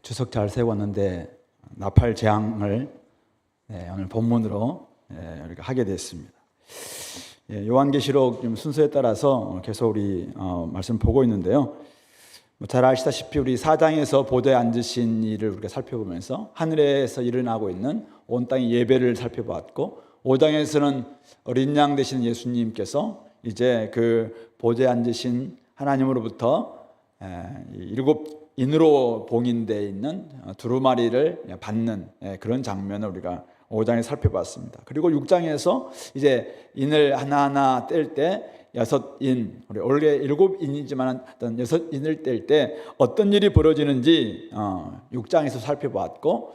추석 잘 세웠는데 나팔 재앙을 오늘 본문으로 우리가 하게 됐습니다. 요한계시록 순서에 따라서 계속 우리 말씀 보고 있는데요. 잘 아시다시피 우리 4장에서 보좌에 앉으신 이를 우리가 살펴보면서 하늘에서 일어나고 있는 온 땅의 예배를 살펴봤고, 5장에서는 어린 양 되신 예수님께서 이제 그 보좌에 앉으신 하나님으로부터 일곱 인으로 봉인되어 있는 두루마리를 받는 그런 장면을 우리가 5장에 살펴봤습니다. 그리고 6장에서 이제 인을 하나하나 뗄 때 6인, 우리 원래 7인이지만 어떤 6인을 뗄 때 어떤 일이 벌어지는지 6장에서 살펴봤고,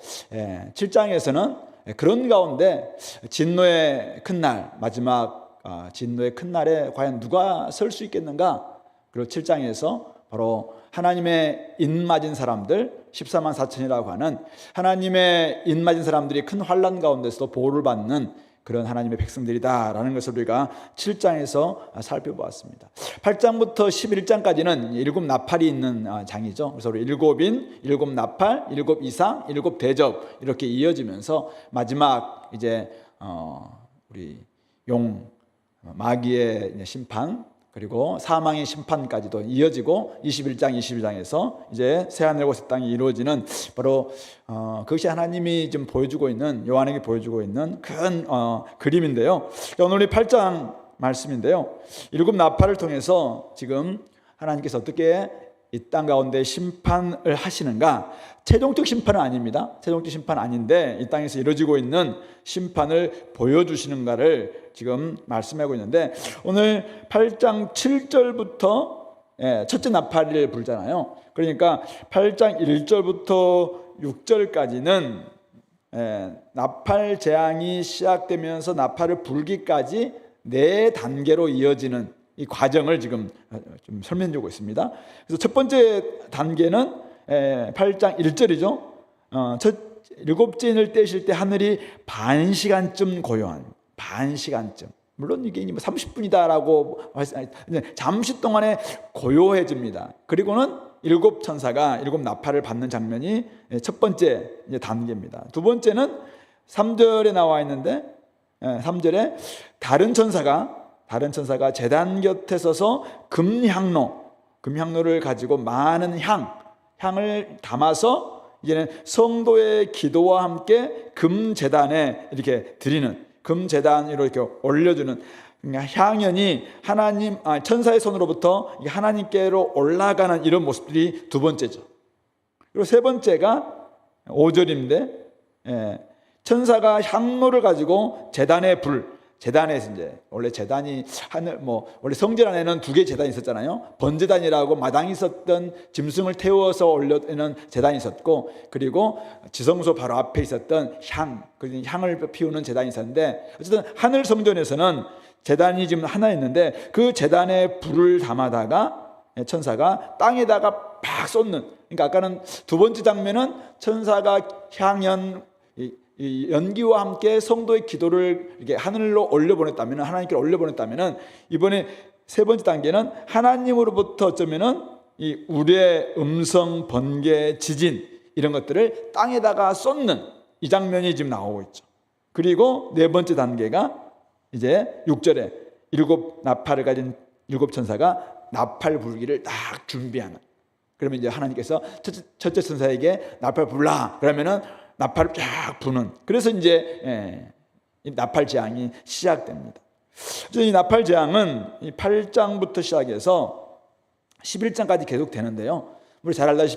7장에서는 그런 가운데 진노의 큰 날, 마지막 진노의 큰 날에 과연 누가 설 수 있겠는가? 그리고 7장에서 바로 하나님의 인 맞은 사람들 14만 4천이라고 하는 하나님의 인 맞은 사람들이 큰 환난 가운데서도 보호를 받는 그런 하나님의 백성들이다라는 것을 우리가 7장에서 살펴보았습니다. 8장부터 11장까지는 7 나팔이 있는 장이죠. 그래서 우리 7인, 7 나팔, 7 이상, 7 대접 이렇게 이어지면서 마지막 이제 우리 용 마귀의 심판, 그리고 사망의 심판까지도 이어지고 21장, 22장에서 이제 새하늘과 새 땅이 이루어지는 바로 그것이 하나님이 좀 보여주고 있는, 요한에게 보여주고 있는 큰 그림인데요. 오늘 8장 말씀인데요. 7 나팔을 통해서 지금 하나님께서 어떻게 이 땅 가운데 심판을 하시는가? 최종적 심판은 아닙니다. 최종적 심판 아닌데 이 땅에서 이루어지고 있는 심판을 보여주시는가를 지금 말씀하고 있는데, 오늘 8장 7절부터 첫째 나팔을 불잖아요. 그러니까 8장 1절부터 6절까지는 나팔 재앙이 시작되면서 나팔을 불기까지 4단계로 이어지는 이 과정을 지금 좀 설명해 주고 있습니다. 그래서 첫 번째 단계는 8장 1절이죠. 첫 7인을 떼실 때 하늘이 반 시간쯤 고요한, 반 시간쯤. 물론 이게 30분이다라고 잠시 동안에 고요해집니다. 그리고는 7 천사가 7 나팔을 받는 장면이 첫 번째 단계입니다. 두 번째는 3절에 나와 있는데, 3절에 다른 천사가 제단 곁에 서서 금향로를 가지고 많은 향을 담아서 이제는 성도의 기도와 함께 금제단에 이렇게 드리는, 금제단으로 이렇게 올려주는, 그러니까 향연이 천사의 손으로부터 하나님께로 올라가는 이런 모습들이 두 번째죠. 그리고 세 번째가 5절인데, 천사가 향로를 가지고 제단에서 이제 원래 제단이 원래 성전 안에는 2개의 제단이 있었잖아요. 번제단이라고 마당에 있었던 짐승을 태워서 올려는 제단이 있었고, 그리고 지성소 바로 앞에 있었던 향을 피우는 제단이 있었는데, 어쨌든 하늘 성전에서는 제단이 지금 하나 있는데 그 제단에 불을 담아다가 천사가 땅에다가 팍 쏟는, 그러니까 아까는 두 번째 장면은 천사가 향연 이 연기와 함께 성도의 기도를 이렇게 하늘로 올려보냈다면, 하나님께 올려보냈다면, 이번에 세 번째 단계는 하나님으로부터 어쩌면은 이 우레, 음성, 번개, 지진 이런 것들을 땅에다가 쏟는 이 장면이 지금 나오고 있죠. 그리고 네 번째 단계가 이제 6절에 7 나팔을 가진 7 천사가 나팔 불기를 딱 준비하는. 그러면 이제 하나님께서 첫째 천사에게 나팔 불라 그러면은 나팔을 쫙 부는, 그래서 이제 이 나팔 재앙이 시작됩니다. 이 나팔 재앙은 8장부터 시작해서 11장까지 계속 되는데요. 우리 잘 알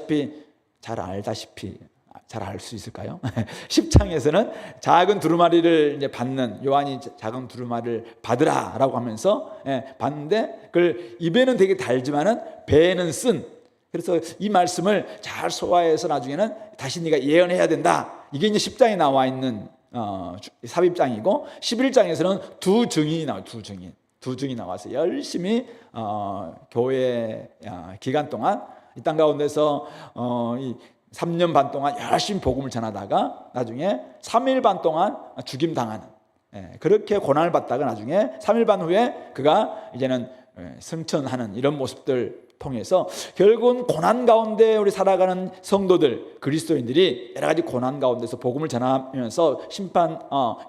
수 있을까요? 10장에서는 작은 두루마리를 이제 받는, 요한이 작은 두루마리를 받으라라고 하면서 받는데, 그걸 입에는 되게 달지만은 배에는 쓴. 그래서 이 말씀을 잘 소화해서 나중에는 다시 네가 예언해야 된다. 이게 이제 10장에 나와 있는 삽입장이고, 11장에서는 두 증인이 나와서 열심히 교회 기간 동안 이 땅 가운데서 이 3년 반 동안 열심히 복음을 전하다가 나중에 3일 반 동안 죽임당하는, 그렇게 고난을 받다가 나중에 3일 반 후에 그가 이제는 승천하는 이런 모습들 통해서 결국은 고난 가운데 우리 살아가는 성도들, 그리스도인들이 여러 가지 고난 가운데서 복음을 전하면서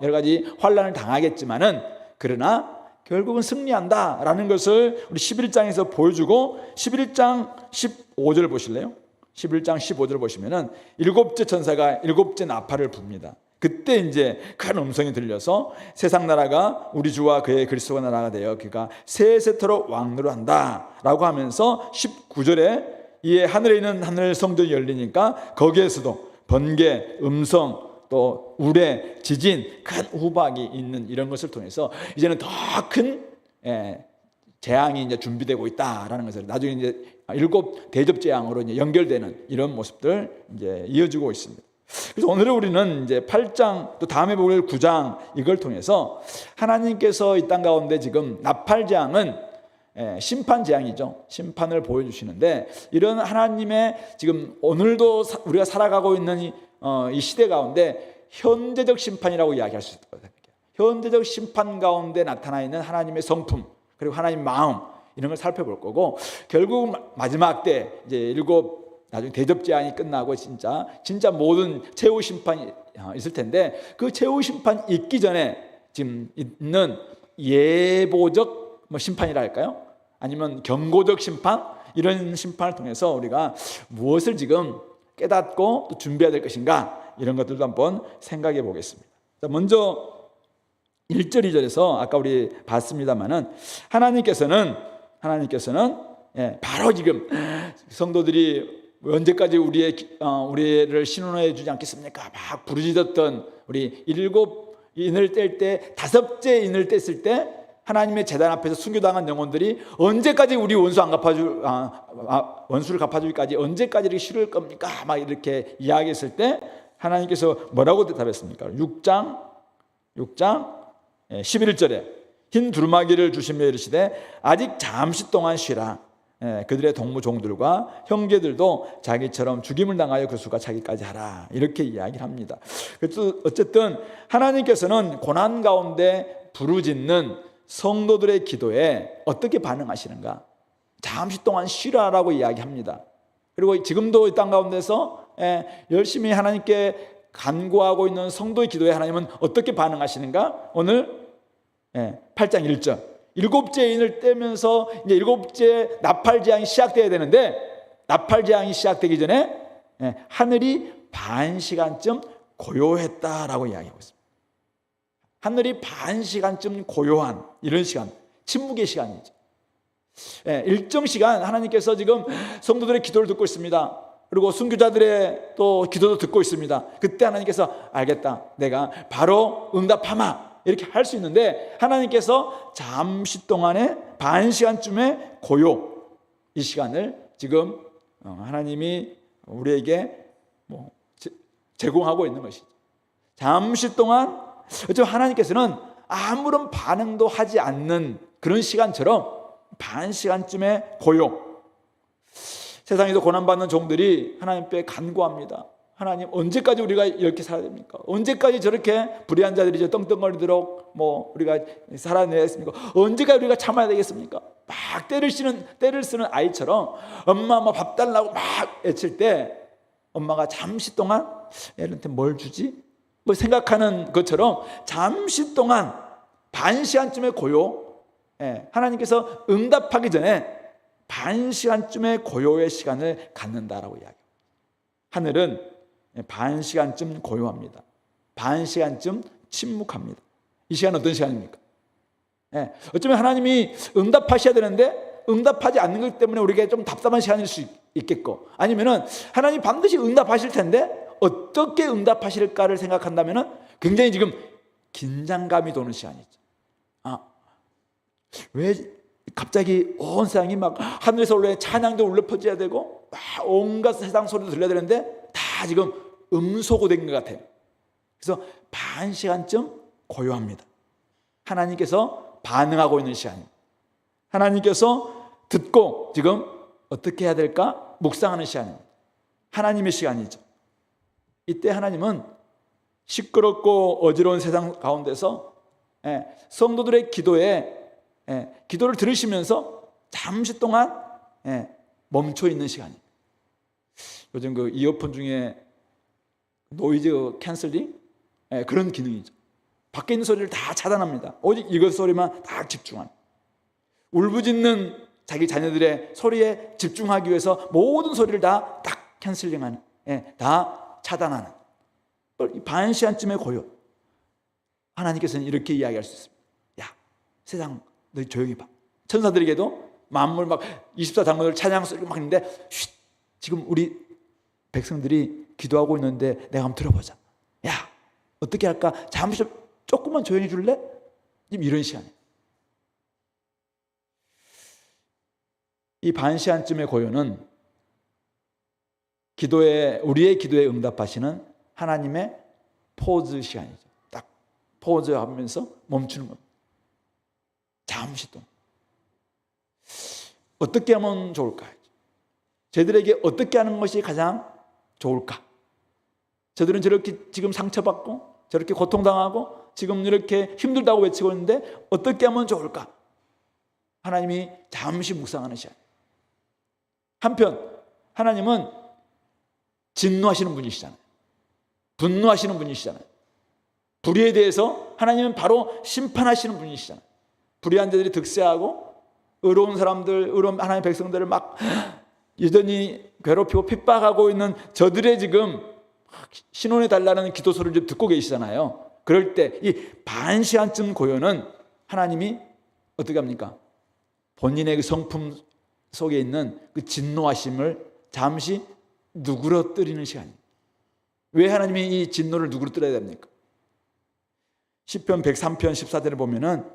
여러 가지 환난을 당하겠지만은, 그러나 결국은 승리한다라는 것을 우리 11장에서 보여주고, 11장 15절 보실래요? 11장 15절 보시면은 일곱째 천사가 일곱째 나팔을 붑니다. 그때 이제 큰 음성이 들려서 세상 나라가 우리 주와 그의 그리스도가 나라가 되어 그가 세세토록 왕노릇한다라고 하면서 19절에 이에 하늘에 있는 하늘 성전이 열리니까 거기에서도 번개, 음성, 또 우레, 지진, 큰 우박이 있는 이런 것을 통해서 이제는 더 큰 재앙이 이제 준비되고 있다라는 것을, 나중에 이제 일곱 대접 재앙으로 이제 연결되는 이런 모습들 이제 이어지고 있습니다. 그래서 오늘 우리는 이제 8장, 또 다음에 볼 9장, 이걸 통해서 하나님께서 이 땅 가운데 지금 나팔 재앙은 심판 재앙이죠. 심판을 보여주시는데, 이런 하나님의 지금 오늘도 우리가 살아가고 있는 이 시대 가운데 현재적 심판이라고 이야기할 수 있을 것 같아요. 현재적 심판 가운데 나타나 있는 하나님의 성품, 그리고 하나님의 마음, 이런 걸 살펴볼 거고, 결국 마지막 때 이제 나중에 대접 재앙이 끝나고 진짜 모든 최후 심판이 있을 텐데, 그 최후 심판 있기 전에 지금 있는 예보적 심판이라 할까요? 아니면 경고적 심판, 이런 심판을 통해서 우리가 무엇을 지금 깨닫고 또 준비해야 될 것인가, 이런 것들도 한번 생각해 보겠습니다. 먼저 1절 2절에서 아까 우리 봤습니다만은, 하나님께서는 바로 지금 성도들이 언제까지 우리를 신원해 주지 않겠습니까? 막 부르짖었던 우리 일곱 인을 뗄 때, 다섯째 인을 뗐을 때 하나님의 제단 앞에서 순교당한 영혼들이 언제까지 우리 원수를 갚아주기까지 언제까지 이렇게 싫을 겁니까? 막 이렇게 이야기했을 때 하나님께서 뭐라고 대답했습니까? 6장 11절에 흰 두루마기를 주시며 이르시되 아직 잠시 동안 쉬라. 그들의 동무종들과 형제들도 자기처럼 죽임을 당하여 그 수가 차기까지 하라, 이렇게 이야기를 합니다. 그래서 어쨌든 하나님께서는 고난 가운데 부르짖는 성도들의 기도에 어떻게 반응하시는가? 잠시 동안 쉬라라고 이야기합니다. 그리고 지금도 이 땅 가운데서 열심히 하나님께 간구하고 있는 성도의 기도에 하나님은 어떻게 반응하시는가? 오늘 8장 1절, 일곱째 인을 떼면서 이제 일곱째 나팔 재앙이 시작돼야 되는데, 나팔 재앙이 시작되기 전에 하늘이 반 시간쯤 고요했다라고 이야기하고 있습니다. 하늘이 반 시간쯤 고요한 이런 시간, 침묵의 시간이죠. 일정 시간 하나님께서 지금 성도들의 기도를 듣고 있습니다. 그리고 순교자들의 또 기도도 듣고 있습니다. 그때 하나님께서 알겠다, 내가 바로 응답하마, 이렇게 할 수 있는데, 하나님께서 잠시 동안의 반 시간쯤의 고요, 이 시간을 지금 하나님이 우리에게 제공하고 있는 것이죠. 잠시 동안, 어쩌면 하나님께서는 아무런 반응도 하지 않는 그런 시간처럼 반 시간쯤의 고요, 세상에서 고난받는 종들이 하나님 앞에 간구합니다. 하나님, 언제까지 우리가 이렇게 살아야 됩니까? 언제까지 저렇게 불의한 자들이 떵떵거리도록 우리가 살아내겠습니까? 언제까지 우리가 참아야 되겠습니까? 막 때를 쓰는 아이처럼 엄마 밥 달라고 막 외칠 때, 엄마가 잠시 동안 애한테 뭘 주지? 생각하는 것처럼 잠시 동안 반 시간쯤의 고요, 하나님께서 응답하기 전에 반 시간쯤의 고요의 시간을 갖는다라고 이야기합니다. 하늘은 반 시간쯤 고요합니다. 반 시간쯤 침묵합니다. 이 시간은 어떤 시간입니까? 어쩌면 하나님이 응답하셔야 되는데 응답하지 않는 것 때문에 우리에게 좀 답답한 시간일 수 있겠고, 아니면은 하나님 반드시 응답하실 텐데 어떻게 응답하실까를 생각한다면은 굉장히 지금 긴장감이 도는 시간이죠. 왜 갑자기 온 세상이 막 하늘에서 올라 찬양도 울려 퍼져야 되고 막 온갖 세상 소리도 들려야 되는데 다 지금 음소거된 것 같아요. 그래서 반 시간쯤 고요합니다. 하나님께서 반응하고 있는 시간입니다. 하나님께서 듣고 지금 어떻게 해야 될까 묵상하는 시간입니다. 하나님의 시간이죠. 이때 하나님은 시끄럽고 어지러운 세상 가운데서 성도들의 기도를 들으시면서 잠시 동안 멈춰 있는 시간이에요. 요즘 그 이어폰 중에 노이즈 캔슬링, 그런 기능이죠. 밖에 있는 소리를 다 차단합니다. 오직 이것 소리만 다 집중하는, 울부짖는 자기 자녀들의 소리에 집중하기 위해서 모든 소리를 다 딱 캔슬링하는, 다 차단하는 반시간쯤의 고요. 하나님께서는 이렇게 이야기할 수 있습니다. 야, 세상 너희 조용히 봐. 천사들에게도 만물 막 24장로들 찬양 소리가 막 있는데, 쉿, 지금 우리 백성들이 기도하고 있는데 내가 한번 들어보자. 야, 어떻게 할까? 잠시 조금만 조용히 줄래? 지금 이런 시간이에요. 이 반시간쯤의 고요는 우리의 기도에 응답하시는 하나님의 포즈 시간이죠. 딱 포즈 하면서 멈추는 겁니다. 잠시 동안. 어떻게 하면 좋을까? 저희들에게 어떻게 하는 것이 가장 좋을까? 저들은 저렇게 지금 상처받고 저렇게 고통당하고 지금 이렇게 힘들다고 외치고 있는데 어떻게 하면 좋을까? 하나님이 잠시 묵상하는 시간. 한편 하나님은 진노하시는 분이시잖아요. 분노하시는 분이시잖아요. 불의에 대해서 하나님은 바로 심판하시는 분이시잖아요. 불의한 자들이 득세하고 의로운 사람들, 의로운 하나님의 백성들을 막 여전히 괴롭히고 핍박하고 있는 저들의 지금 신원해 달라는 기도 소리를 듣고 계시잖아요. 그럴 때 이 반시간쯤 고요는 하나님이 어떻게 합니까? 본인의 그 성품 속에 있는 그 진노하심을 잠시 누그러뜨리는 시간입니다. 왜 하나님이 이 진노를 누그러뜨려야 됩니까? 시편 103편 14절을 보면은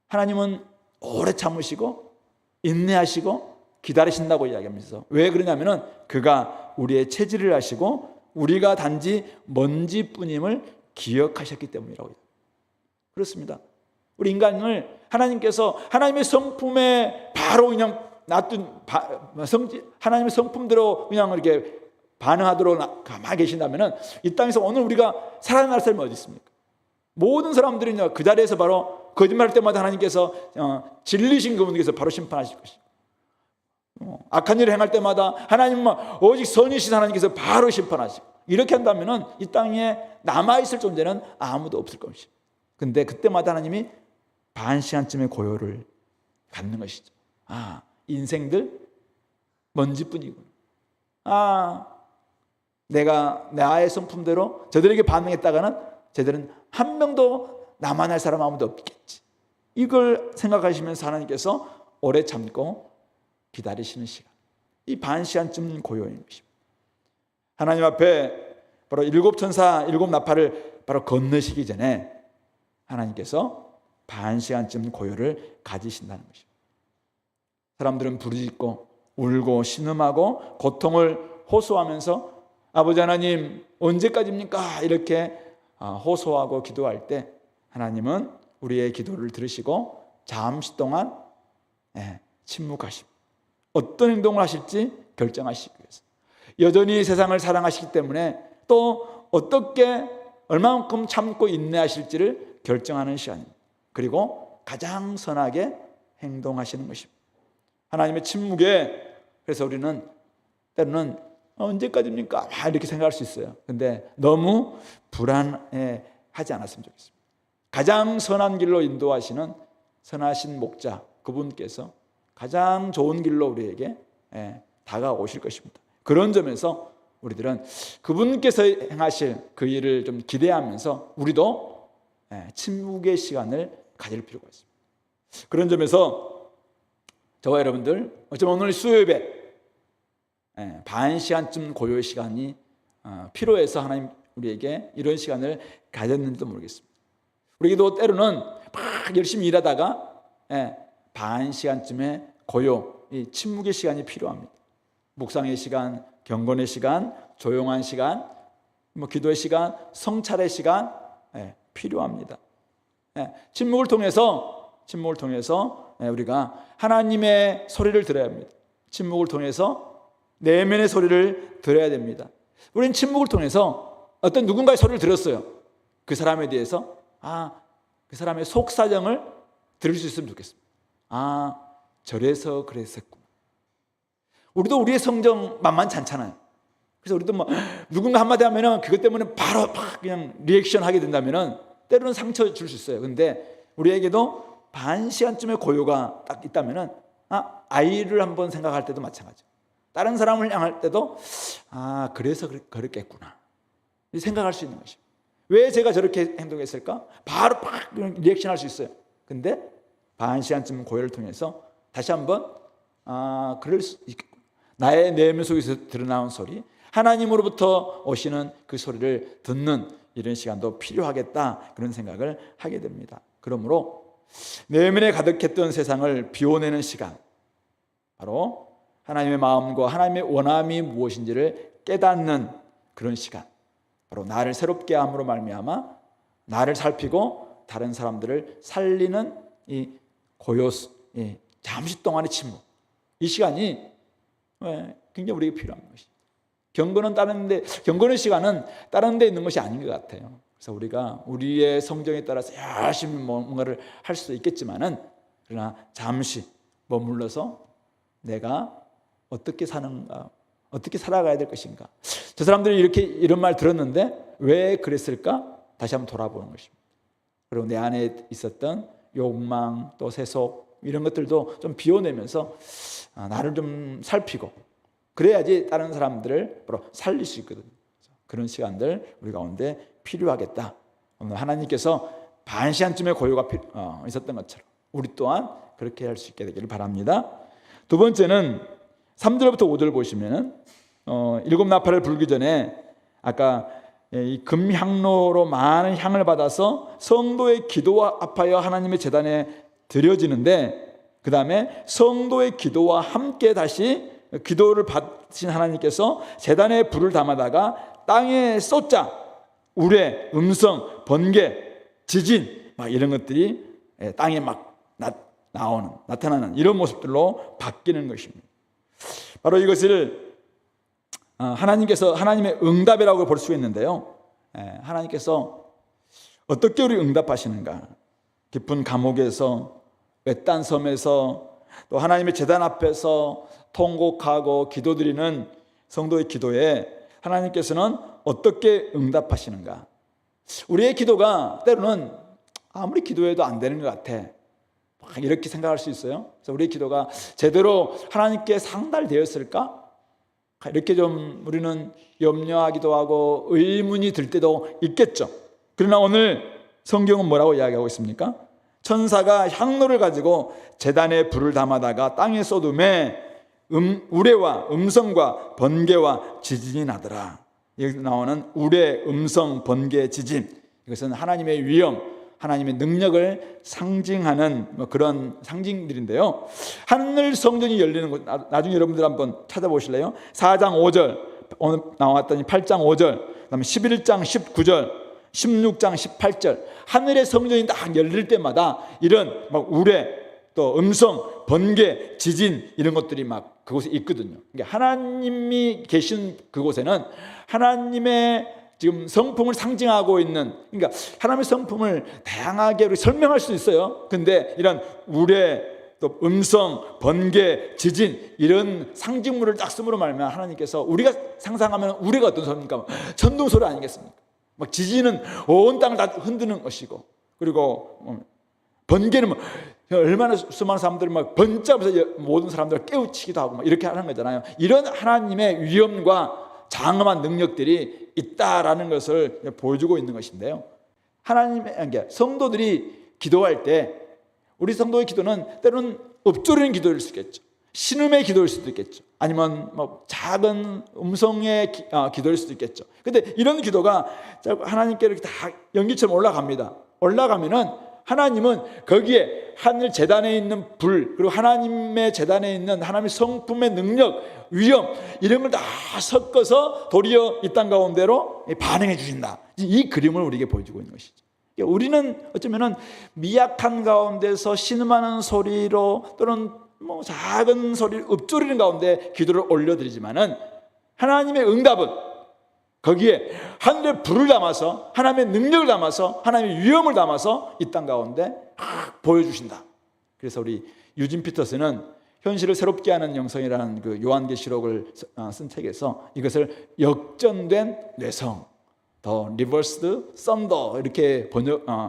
하나님은 오래 참으시고 인내하시고 기다리신다고 이야기하면서, 왜 그러냐면은 그가 우리의 체질을 아시고 우리가 단지 먼지뿐임을 기억하셨기 때문이라고. 그렇습니다. 우리 인간을 하나님께서 하나님의 성품에 바로 그냥 놔둔 하나님의 성품대로 그냥 이렇게 반응하도록 가만히 계신다면은 이 땅에서 오늘 우리가 살아날 사람이 어디 있습니까? 모든 사람들이 그 자리에서 바로 거짓말할 때마다 하나님께서 진리신 그분께서 바로 심판하실 것이고, 악한 일을 행할 때마다 하나님은 오직 선이신 하나님께서 바로 심판하시고, 이렇게 한다면은 이 땅에 남아있을 존재는 아무도 없을 것이죠. 근데 그때마다 하나님이 반시간쯤의 고요를 갖는 것이죠. 인생들 먼지뿐이구나. 내가 나의 성품대로 저들에게 반응했다가는 저들은 한 명도 남아날 사람 아무도 없겠지. 이걸 생각하시면서 하나님께서 오래 참고 기다리시는 시간, 이 반시간쯤 고요인 것입니다. 하나님 앞에 바로 일곱 천사 일곱 나팔을 바로 건너시기 전에 하나님께서 반시간쯤 고요를 가지신다는 것입니다. 사람들은 부르짖고 울고 신음하고 고통을 호소하면서 아버지 하나님 언제까지입니까? 이렇게 호소하고 기도할 때 하나님은 우리의 기도를 들으시고 잠시 동안 침묵하십니다. 어떤 행동을 하실지 결정하시기 위해서, 여전히 세상을 사랑하시기 때문에 또 어떻게 얼마만큼 참고 인내하실지를 결정하는 시간입니다. 그리고 가장 선하게 행동하시는 것입니다. 하나님의 침묵에, 그래서 우리는 때로는 언제까지입니까? 이렇게 생각할 수 있어요. 근데 너무 불안해하지 않았으면 좋겠습니다. 가장 선한 길로 인도하시는 선하신 목자 그분께서 가장 좋은 길로 우리에게 다가오실 것입니다. 그런 점에서 우리들은 그분께서 행하실 그 일을 좀 기대하면서 우리도 침묵의 시간을 가질 필요가 있습니다. 그런 점에서 저와 여러분들 어쩌면 오늘 수요예배 반시간쯤 고요의 시간이 필요해서 하나님 우리에게 이런 시간을 가졌는지도 모르겠습니다. 우리도 때로는 막 열심히 일하다가 반시간쯤의 고요, 이 침묵의 시간이 필요합니다. 묵상의 시간, 경건의 시간, 조용한 시간, 기도의 시간, 성찰의 시간 필요합니다. 침묵을 통해서 우리가 하나님의 소리를 들어야 합니다. 침묵을 통해서 내면의 소리를 들어야 됩니다. 우리는 침묵을 통해서 어떤 누군가의 소리를 들었어요. 그 사람에 대해서 그 사람의 속사정을 들을 수 있으면 좋겠습니다. 저래서 그랬었구나. 우리도 우리의 성정 만만치 않잖아요. 그래서 우리도 뭐 누군가 한마디 하면은 그것 때문에 바로 막 그냥 리액션 하게 된다면은 때로는 상처 줄 수 있어요. 근데 우리에게도 반 시간쯤의 고요가 딱 있다면은 아이를 한번 생각할 때도 마찬가지예요. 다른 사람을 향할 때도 그래서 그랬겠구나 생각할 수 있는 것이에요. 왜 제가 저렇게 행동했을까? 바로 팍 리액션 할 수 있어요. 근데 반 시간쯤 고요를 통해서 다시 한번 그럴 수 있겠구나. 나의 내면 속에서 드러나온 소리, 하나님으로부터 오시는 그 소리를 듣는 이런 시간도 필요하겠다, 그런 생각을 하게 됩니다. 그러므로 내면에 가득했던 세상을 비워내는 시간, 바로 하나님의 마음과 하나님의 원함이 무엇인지를 깨닫는 그런 시간, 바로 나를 새롭게 함으로 말미암아 나를 살피고 다른 사람들을 살리는 이 잠시 동안의 침묵, 이 시간이 굉장히 우리에게 필요한 것이죠. 경건의 시간은 다른 데 있는 것이 아닌 것 같아요. 그래서 우리가 우리의 성정에 따라서 열심히 뭔가를 할 수도 있겠지만은, 그러나 잠시 머물러서 내가 어떻게 사는가, 어떻게 살아가야 될 것인가, 저 사람들이 이런 말 들었는데 왜 그랬을까, 다시 한번 돌아보는 것입니다. 그리고 내 안에 있었던 욕망, 또 세속, 이런 것들도 좀 비워내면서 나를 좀 살피고, 그래야지 다른 사람들을 바로 살릴 수 있거든요. 그런 시간들 우리 가운데 필요하겠다. 오늘 하나님께서 반 시간쯤의 고요가 있었던 것처럼 우리 또한 그렇게 할 수 있게 되기를 바랍니다. 두 번째는 3절부터 5절 보시면은 일곱 나팔을 불기 전에 아까 이 금향로로 많은 향을 받아서 성도의 기도와 합하여 하나님의 제단에 드려지는데, 그 다음에 성도의 기도와 함께 다시 기도를 받으신 하나님께서 제단에 불을 담아다가 땅에 쏟자 우레, 음성, 번개, 지진 막 이런 것들이 땅에 막 나타나는 이런 모습들로 바뀌는 것입니다. 바로 이것을 하나님의 응답이라고 볼 수 있는데요. 하나님께서 어떻게 우리 응답하시는가? 깊은 감옥에서, 외딴 섬에서, 또 하나님의 제단 앞에서 통곡하고 기도드리는 성도의 기도에 하나님께서는 어떻게 응답하시는가? 우리의 기도가 때로는 아무리 기도해도 안 되는 것 같아, 이렇게 생각할 수 있어요. 그래서 우리의 기도가 제대로 하나님께 상달되었을까? 이렇게 좀 우리는 염려하기도 하고 의문이 들 때도 있겠죠. 그러나 오늘 성경은 뭐라고 이야기하고 있습니까? 천사가 향로를 가지고 제단에 불을 담아다가 땅에 쏟음에 우레와 음성과 번개와 지진이 나더라. 여기 나오는 우레, 음성, 번개, 지진, 이것은 하나님의 위엄, 하나님의 능력을 상징하는 그런 상징들인데요. 하늘 성전이 열리는 곳, 나중에 여러분들 한번 찾아보실래요? 4장 5절 오늘 나왔더니 8장 5절, 그다음에 11장 19절, 16장 18절, 하늘의 성전이 딱 열릴 때마다 이런 막 우레, 또 음성, 번개, 지진, 이런 것들이 막 그곳에 있거든요. 그러니까 하나님이 계신 그곳에는 하나님의 지금 성품을 상징하고 있는, 그러니까 하나님의 성품을 다양하게 우리 설명할 수 있어요. 근데 이런 우레, 또 음성, 번개, 지진, 이런 상징물을 딱 쓰므로 말하면 하나님께서, 우리가 상상하면 우레가 어떤 소리입니까? 천둥소리 아니겠습니까? 막 지진은 온 땅을 다 흔드는 것이고, 그리고 번개는 얼마나 수많은 사람들이 막 번쩍하면서 모든 사람들을 깨우치기도 하고 막 이렇게 하는 거잖아요. 이런 하나님의 위엄과 장엄한 능력들이 있다라는 것을 보여주고 있는 것인데요. 하나님의 성도들이 기도할 때, 우리 성도의 기도는 때로는 읊조리는 기도일 수 있겠죠. 신음의 기도일 수도 있겠죠. 아니면 뭐 작은 음성의 기도일 수도 있겠죠. 근데 이런 기도가 하나님께 이렇게 다 연기처럼 올라갑니다. 올라가면은 하나님은 거기에 하늘 제단에 있는 불, 그리고 하나님의 제단에 있는 하나님의 성품의 능력, 위엄, 이런 걸 다 섞어서 도리어 이 땅 가운데로 반응해 주신다. 이 그림을 우리에게 보여주고 있는 것이죠. 우리는 어쩌면은 미약한 가운데서 신음하는 소리로, 또는 뭐 작은 소리를 읊조리는 가운데 기도를 올려드리지만은, 하나님의 응답은 거기에 하늘의 불을 담아서, 하나님의 능력을 담아서, 하나님의 위엄을 담아서 이 땅 가운데 보여주신다. 그래서 우리 유진 피터스는 현실을 새롭게 하는 영성이라는 그 요한계시록을 쓴 책에서 이것을 역전된 뇌성, 더 리버스드 썬더 이렇게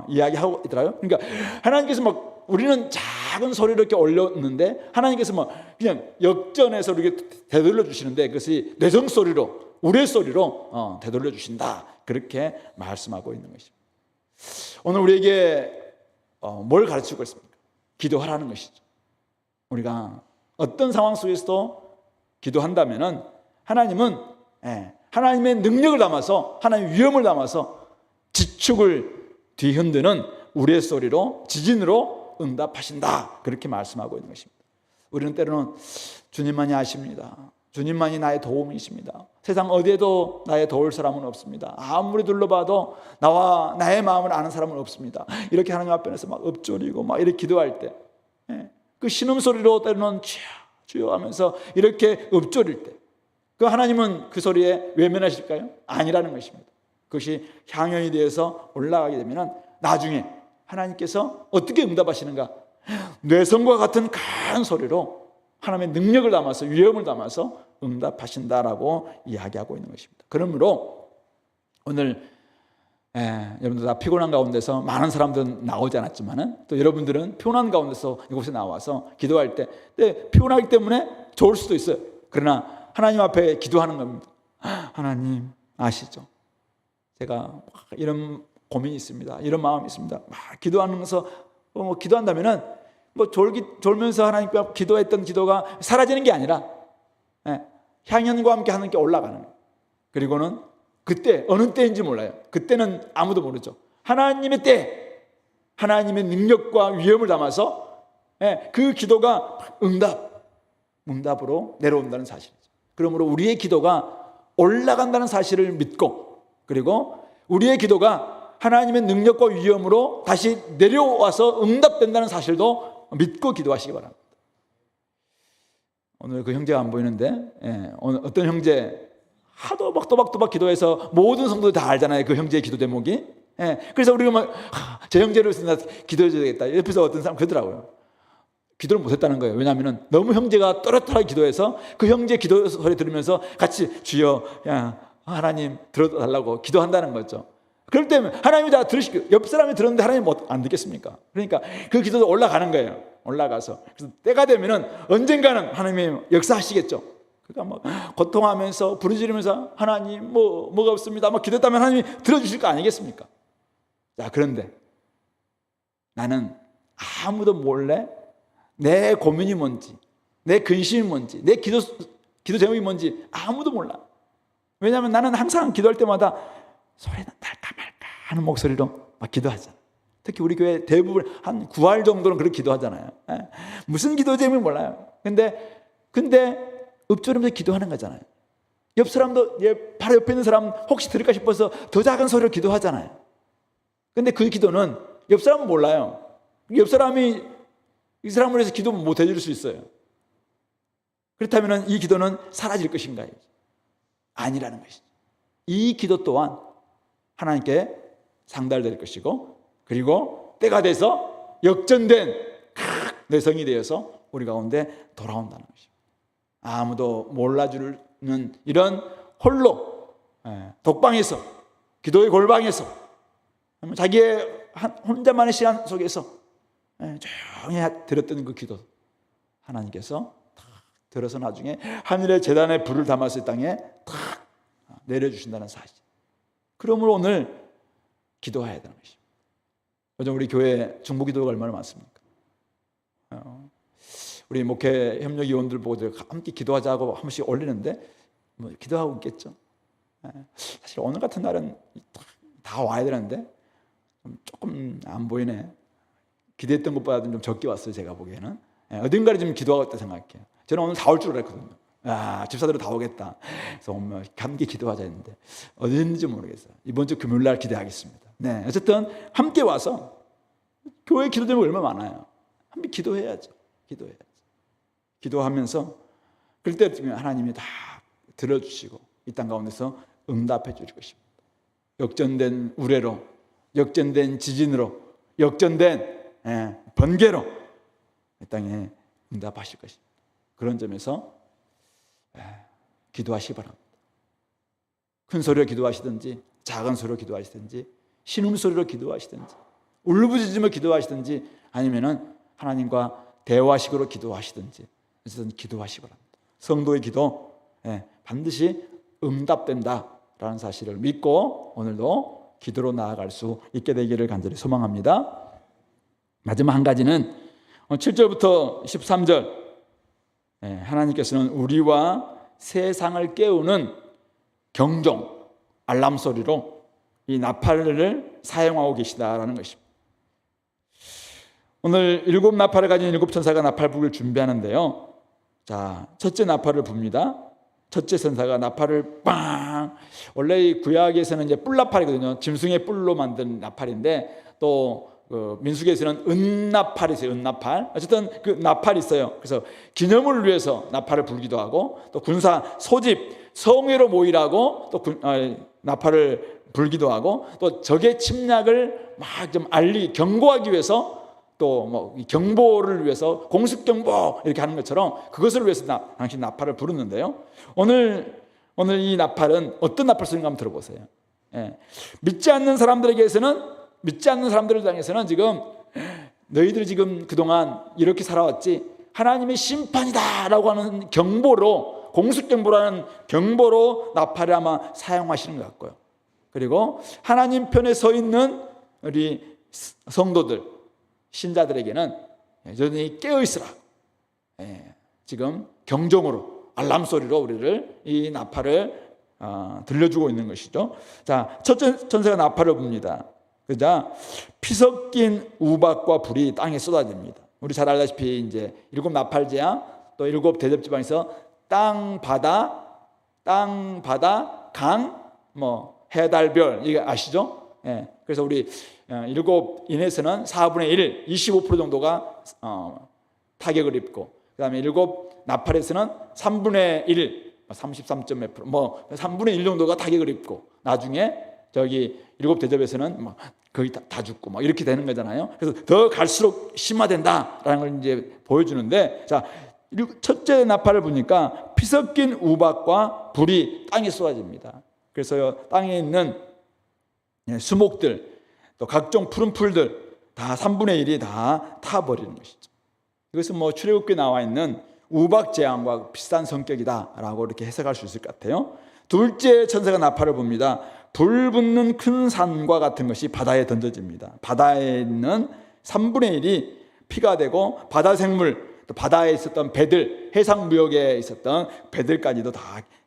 이야기하고 있더라고요. 그러니까 하나님께서 막 우리는 작은 소리를 이렇게 올렸는데 하나님께서 막 그냥 역전해서 이렇게 되돌려 주시는데 그것이 뇌성 소리로, 우레 소리로 되돌려 주신다, 그렇게 말씀하고 있는 것입니다. 오늘 우리에게 뭘 가르치고 있습니까? 기도하라는 것이죠. 우리가 어떤 상황 속에서도 기도한다면은 하나님은 하나님의 능력을 담아서, 하나님의 위엄을 담아서 지축을 뒤흔드는 우레 소리로, 지진으로 응답하신다, 그렇게 말씀하고 있는 것입니다. 우리는 때로는 주님만이 아십니다. 주님만이 나의 도움이십니다. 세상 어디에도 나의 도울 사람은 없습니다. 아무리 둘러봐도 나와 나의 마음을 아는 사람은 없습니다. 이렇게 하나님 앞에서 막 엎조리고 막 이렇게 기도할 때, 그 신음소리로 때로는 주여 하면서 이렇게 엎조릴 때, 그 하나님은 그 소리에 외면하실까요? 아니라는 것입니다. 그것이 향연이 되어서 올라가게 되면 나중에 하나님께서 어떻게 응답하시는가? 뇌성과 같은 큰 소리로 하나님의 능력을 담아서, 위엄을 담아서 응답하신다라고 이야기하고 있는 것입니다. 그러므로 오늘 여러분들 다 피곤한 가운데서 많은 사람들은 나오지 않았지만은 또 여러분들은 피곤한 가운데서 이곳에 나와서 기도할 때 피곤하기 때문에 좋을 수도 있어요. 그러나 하나님 앞에 기도하는 겁니다. 하나님 아시죠? 제가 이런 고민이 있습니다. 이런 마음이 있습니다. 막 기도하면서 기도한다면은 졸면서 하나님께 기도했던 기도가 사라지는 게 아니라 향연과 함께 하나님께 올라가는 거예요. 그리고는 그때 어느 때인지 몰라요. 그때는 아무도 모르죠. 하나님의 때, 하나님의 능력과 위엄을 담아서 그 기도가 응답으로 내려온다는 사실이죠. 그러므로 우리의 기도가 올라간다는 사실을 믿고, 그리고 우리의 기도가 하나님의 능력과 위엄으로 다시 내려와서 응답된다는 사실도 믿고 기도하시기 바랍니다. 오늘 그 형제가 안 보이는데 오늘 어떤 형제 하도 막 또박또박 기도해서 모든 성도들 다 알잖아요. 그 형제의 기도 대목이. 그래서 우리가 막 제 형제를 위해서 기도해 줘야겠다. 옆에서 어떤 사람 그러더라고요. 기도를 못했다는 거예요. 왜냐하면 너무 형제가 또렷하게 기도해서 그 형제 기도 소리 들으면서 같이 주여, 야 하나님 들어달라고 기도한다는 거죠. 그럴 때면 하나님이 다 들으시고, 옆 사람이 들었는데 하나님 안 듣겠습니까? 그러니까 그 기도도 올라가는 거예요. 올라가서. 그래서 때가 되면은 언젠가는 하나님이 역사하시겠죠. 그러니까 막 고통하면서 부르짖으면서 하나님 뭐가 없습니다 막 기도했다면 하나님이 들어주실 거 아니겠습니까? 자, 그런데 나는 아무도 몰래 내 고민이 뭔지, 내 근심이 뭔지, 내 기도 제목이 뭔지 아무도 몰라. 왜냐하면 나는 항상 기도할 때마다 소리는 날까 말까 하는 목소리로 막 기도하잖아. 특히 우리 교회 대부분 한 9할 정도는 그렇게 기도하잖아요. 무슨 기도 제목이 몰라요. 근데 읊조리면서 기도하는 거잖아요. 옆 사람도 바로 옆에 있는 사람 혹시 들을까 싶어서 더 작은 소리로 기도하잖아요. 근데 그 기도는 옆 사람은 몰라요. 옆 사람이 이 사람을 위해서 기도 못 해줄 수 있어요. 그렇다면 이 기도는 사라질 것인가요? 아니라는 것이죠. 이 기도 또한 하나님께 상달될 것이고, 그리고 때가 돼서 역전된 내성이 되어서 우리 가운데 돌아온다는 것입니다. 아무도 몰라주는 이런 홀로 독방에서, 기도의 골방에서, 자기의 혼자만의 시간 속에서 조용히 들었던 그 기도 하나님께서 탁 들어서 나중에 하늘의 제단에 불을 담아서 이 땅에 탁 내려주신다는 사실. 그러므로 오늘 기도해야 되는 것입니다. 요즘 우리 교회 중보기도가 얼마나 많습니까? 우리 목회 협력위원들 보고 함께 기도하자고 한 번씩 올리는데 기도하고 있겠죠. 사실 오늘 같은 날은 다 와야 되는데 조금 안 보이네. 기대했던 것보다는 좀 적게 왔어요. 제가 보기에는 어딘가를 좀 기도하고 있다 생각해요. 저는 오늘 다 올 줄 알았거든요. 집사들은 다 오겠다. 그래서 함께 기도하자 했는데 어디 있는지 모르겠어요. 이번 주 금요일 날 기대하겠습니다. 네, 어쨌든 함께 와서 교회 기도 제목이 얼마나 많아요. 함께 기도해야죠. 기도하면서 그럴 때 하나님이 다 들어주시고 이 땅 가운데서 응답해 주실 것입니다. 역전된 우레로, 역전된 지진으로, 역전된 번개로 이 땅에 응답하실 것입니다. 그런 점에서 기도하시기 바랍니다. 큰 소리로 기도하시든지 작은 소리로 기도하시든지 신음소리로 기도하시든지 울부짖으며 기도하시든지 아니면은 하나님과 대화식으로 기도하시든지 어쨌든 기도하시기 바랍니다. 성도의 기도 반드시 응답된다라는 사실을 믿고 오늘도 기도로 나아갈 수 있게 되기를 간절히 소망합니다. 마지막 한 가지는 7절부터 13절 하나님께서는 우리와 세상을 깨우는 경종, 알람 소리로 이 나팔을 사용하고 계시다라는 것입니다. 오늘 7 나팔을 가진 7 천사가 나팔 불을 준비하는데요. 자, 첫째 나팔을 붑니다. 첫째 천사가 나팔을 빵! 원래 이 구약에서는 이제 뿔나팔이거든요. 짐승의 뿔로 만든 나팔인데 또 민수기에서는 은나팔이 있어요. 은나팔. 어쨌든 그 나팔이 있어요. 그래서 기념을 위해서 나팔을 불기도 하고 또 군사 소집, 성회로 모이라고 또 나팔을 불기도 하고 또 적의 침략을 막 좀 경고하기 위해서 또 뭐 경보를 위해서 공습 경보 이렇게 하는 것처럼 그것을 위해서 당시 나팔을 부르는데요. 오늘 이 나팔은 어떤 나팔 소리인가 한번 들어보세요. 믿지 않는 사람들에게서는 믿지 않는 사람들을 향해서는 지금 너희들이 지금 그동안 이렇게 살아왔지 하나님의 심판이다라고 하는 경보로 공습 경보라는 경보로 나팔을 아마 사용하시는 것 같고요. 그리고 하나님 편에 서 있는 우리 성도들 신자들에게는 여전히 깨어있으라 지금 경종으로 알람 소리로 우리를 이 나팔을 들려주고 있는 것이죠. 자, 첫째 천사가 나팔을 붑니다. 그러자 피 섞인 우박과 불이 땅에 쏟아집니다. 우리 잘 알다시피 이제 7 나팔 재앙 또 7 대접 지방에서 땅, 바다, 강, 해달별 이거 아시죠? 그래서 우리 7 인에서는 4분의 1, 25% 정도가 타격을 입고 그다음에 7 나팔에서는 3분의 1, 33점 몇 프로, 3분의 1 정도가 타격을 입고 나중에 저기 7 대접에서는 거의 다 죽고 이렇게 되는 거잖아요. 그래서 더 갈수록 심화된다라는 걸 이제 보여주는데, 자, 첫째 나팔을 보니까 피 섞인 우박과 불이 땅에 쏟아집니다. 그래서 땅에 있는 수목들 또 각종 푸른 풀들 다 3분의 1이 다 타버리는 것이죠. 이것은 출애굽기에 나와 있는 우박 재앙과 비슷한 성격이다라고 이렇게 해석할 수 있을 것 같아요. 둘째 천사가 나팔을 붑니다. 불 붙는 큰 산과 같은 것이 바다에 던져집니다. 바다에 있는 3분의 1이 피가 되고 바다 생물, 또 바다에 있었던 배들, 해상 무역에 있었던 배들까지도 다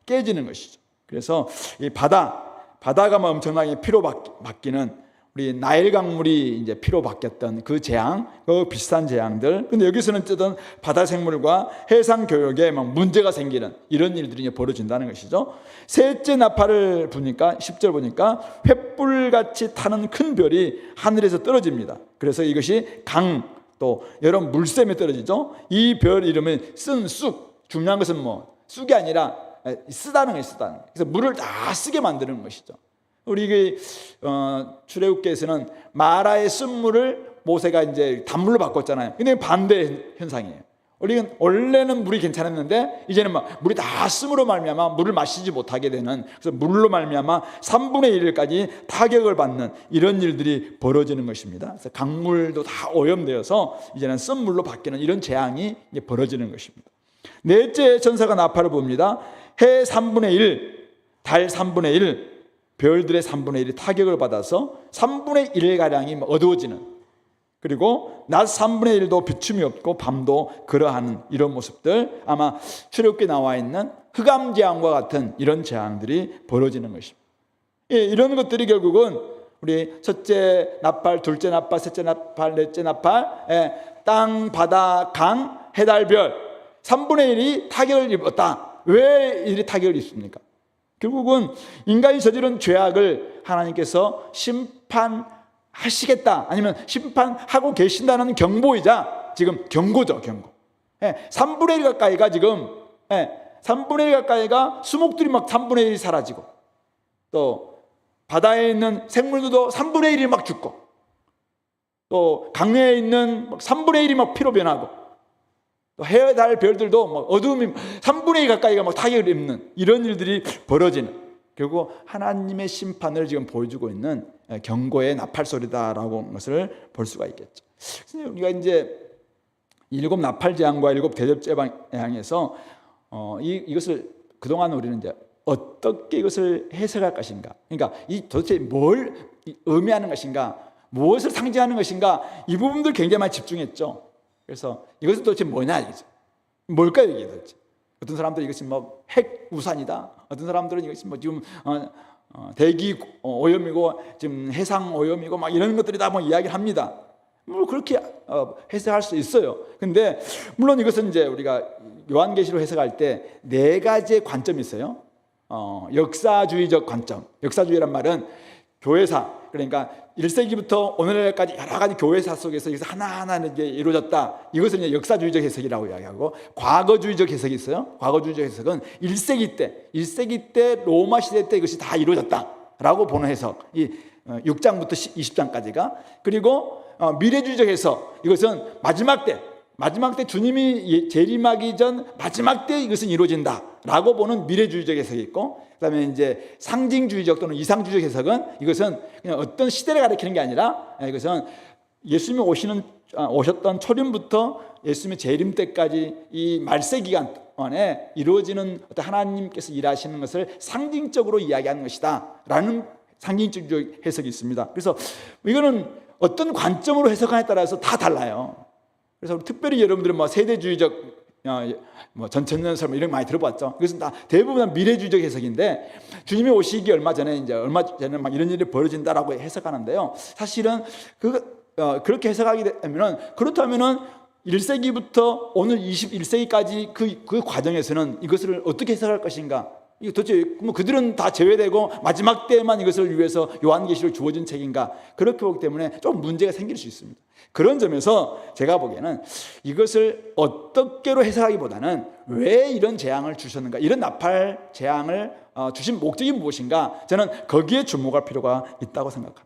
깨지는 것이죠. 그래서 이 바다가 엄청나게 피로 바뀌는 우리 나일 강물이 이제 피로 바뀌었던 그 재앙, 그 비슷한 재앙들. 근데 여기서는 어쨌든 바다 생물과 해상 교역에 문제가 생기는 이런 일들이 이제 벌어진다는 것이죠. 셋째 나팔을 보니까 10절 보니까 횃불같이 타는 큰 별이 하늘에서 떨어집니다. 그래서 이것이 강, 또 여러 물샘에 떨어지죠. 이 별 이름은 쓴 쑥. 중요한 것은 쑥이 아니라 쓰다는 거예요. 쓰다는. 그래서 물을 다 쓰게 만드는 것이죠. 우리 출애굽기에서는 마라의 쓴물을 모세가 이제 단물로 바꿨잖아요. 근데 반대 현상이에요. 우리는 원래는 물이 괜찮았는데 이제는 물이 다 씀으로 말미암아 물을 마시지 못하게 되는, 그래서 물로 말미암아 3분의 1까지 타격을 받는 이런 일들이 벌어지는 것입니다. 그래서 강물도 다 오염되어서 이제는 쓴물로 바뀌는 이런 재앙이 이제 벌어지는 것입니다. 넷째 천사가 나팔을 붑니다. 해 3분의 1, 달 3분의 1, 별들의 3분의 1이 타격을 받아서 3분의 1가량이 어두워지는, 그리고 낮 3분의 1도 비춤이 없고 밤도 그러하는 이런 모습들, 아마 출애굽기에 나와 있는 흑암재앙과 같은 이런 재앙들이 벌어지는 것입니다. 이런 것들이 결국은 우리 첫째 나팔, 둘째 나팔, 셋째 나팔, 넷째 나팔, 땅, 바다, 강, 해달, 별 3분의 1이 타격을 입었다. 왜 이리 타격을 입습니까? 결국은 인간이 저지른 죄악을 하나님께서 심판하시겠다, 아니면 심판하고 계신다는 경보이자 지금 경고죠, 경고. 3분의 1 가까이가 지금 3분의 1 가까이가 수목들이 3분의 1이 사라지고, 또 바다에 있는 생물들도 3분의 1이 죽고, 또 강내에 있는 3분의 1이 피로 변하고, 또 해, 달, 별들도 뭐 어둠이 3분의 2 가까이가 막 타격을 입는 이런 일들이 벌어지는, 결국 하나님의 심판을 지금 보여주고 있는 경고의 나팔 소리다라고 하는 것을 볼 수가 있겠죠. 그래서 우리가 이제 7 나팔 재앙과 7 대접 재앙에서 이것을 그동안 우리는 이제 어떻게 이것을 해석할 것인가, 그러니까 이 도대체 뭘 의미하는 것인가, 무엇을 상징하는 것인가, 이 부분들 굉장히 많이 집중했죠. 그래서 이것은 도대체 뭐냐, 이거죠. 뭘까요, 이게 도대체? 어떤 사람들은 이것이 뭐 핵 우산이다, 어떤 사람들은 이것이 뭐 지금 대기 오염이고 지금 해상 오염이고 막 이런 것들이다 뭐 이야기를 합니다. 뭐 그렇게 해석할 수 있어요. 근데 물론 이것은 이제 우리가 요한계시로 해석할 때 4가지의 관점이 있어요. 역사주의적 관점. 역사주의란 말은 교회사, 그러니까 1세기부터 오늘날까지 여러 가지 교회사 속에서 이것이 하나하나 이제 이루어졌다. 이것을 이제 역사주의적 해석이라고 이야기하고, 과거주의적 해석이 있어요. 과거주의적 해석은 1세기 때 로마 시대 때 이것이 다 이루어졌다라고 보는 해석. 이 6장부터 20장까지가. 그리고 미래주의적 해석. 이것은 마지막 때 주님이 재림하기 전 마지막 때 이것은 이루어진다라고 보는 미래주의적 해석이 있고, 그다음에 이제 상징주의적 또는 이상주의적 해석은 이것은 그냥 어떤 시대를 가리키는 게 아니라 이것은 예수님이 오셨던 초림부터 예수님의 재림 때까지 이 말세 기간 동안에 이루어지는 어떤 하나님께서 일하시는 것을 상징적으로 이야기하는 것이다라는 상징주의적 해석이 있습니다. 그래서 이거는 어떤 관점으로 해석하냐에 따라서 다 달라요. 그래서 특별히 여러분들은 뭐 세대주의적 뭐 전천년설 이런 거 많이 들어봤죠. 그것은 다 대부분 미래주의적 해석인데, 주님이 오시기 얼마 전에 막 이런 일이 벌어진다라고 해석하는데요. 사실은 그렇게 해석하게 되면은, 그렇다면은 1세기부터 오늘 21세기까지 그 과정에서는 이것을 어떻게 해석할 것인가? 이거 도대체 뭐 그들은 다 제외되고 마지막 때만 이것을 위해서 요한계시로 주어진 책인가? 그렇게 보기 때문에 좀 문제가 생길 수 있습니다. 그런 점에서 제가 보기에는 이것을 어떻게로 해석하기보다는 왜 이런 재앙을 주셨는가, 이런 나팔 재앙을 주신 목적이 무엇인가, 저는 거기에 주목할 필요가 있다고 생각합니다.